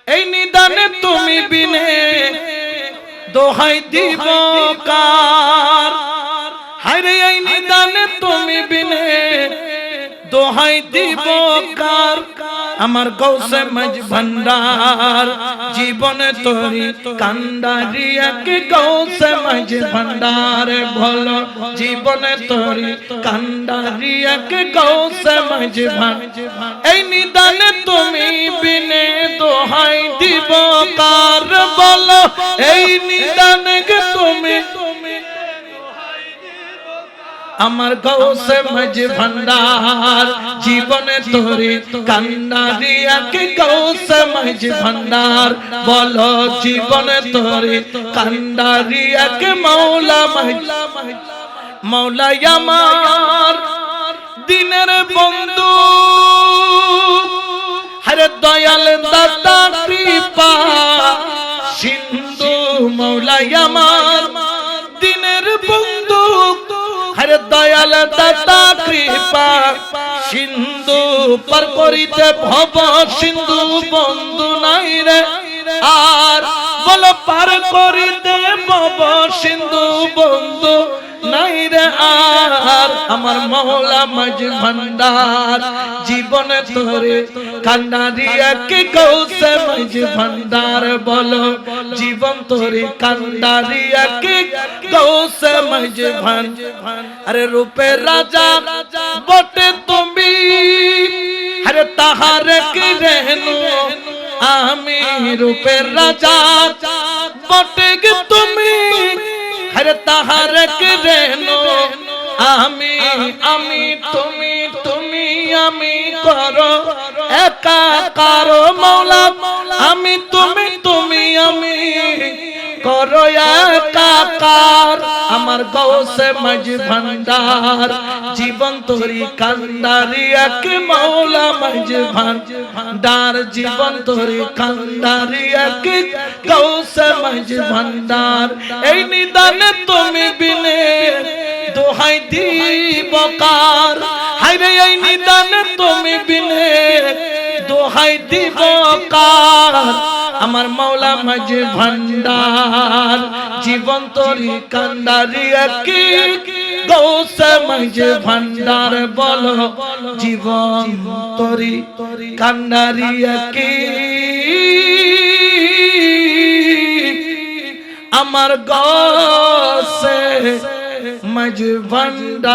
এই নিদানে তুমি বিনে দোহাই দিব কার। হায়রে এই নিদানে তুমি বিনে দোহাই দিব কার। আমার গৌসে মজ ভান্ডার জীবনে তোরি কান্ডারি এক গৌসে মজ ভান্ডার বলো জীবনে তোরি কান্ডারি এক গৌসে মজ ভান্ডার। এই নিদানে তুমি বিনে দোহাই দিব কার। বলো এই নিদানে তুমি আমার গৌসে মজ ভান্ডার জীবনে তোরে কান্নারি এক গৌসে মজ ভান্ডার। বলো জীবনে তোরে কান্নারি এক মৌলা মজ মৌলা আমার দিনের বন্ধু হরে দয়াল দাতা কৃপা সিন্ধু মৌলা আমার দিনের বন্ধু হরে দয়াল দাতা কৃপা সিন্ধু পার করিতে ভব সিন্ধু বন্ধু নাই রে আর। বলো পার করিতে ভব সিন্ধু বন্ধু নাই রে আর। আমার মৌলা মজ ভান্ডার জীবনে তোরে কান্নারি এক গৌসে মজ ভান্ডার। বলো জীবন তোরে কান্নারি এক গৌসে মজ ভান্ডার। আরে রূপের রাজা বটে তুমি আরে তাহারে কি রেনু আমি। রূপের রাজা বটে গে তুমি আরে তাহারে কি রেনু আমি। আমি তুমি তুমি আমি করো একাকার মৌলা। আমি তুমি তুমি আমি করো একাকার। আমার গৌসে মজ ভান্ডার জীবন তোরি কান্ডারি এক মৌলা মজ ভান্ডার। জীবন তোরি কান্ডারি এক গৌসে মজ ভান্ডার। এই নিদানে তুমি বিনে দোহাই দিব কার। হায়রে এই নিদানে তুমি বিনে দোহাই দিব কার। আমার মৌলা মজ ভান্ডার জীবন তোরি কান্ডারি এক গৌসে মজ ভান্ডার। বলো জীবন তোরি কান্ডারি এক আমার গৌসে মজ ভান্ডার।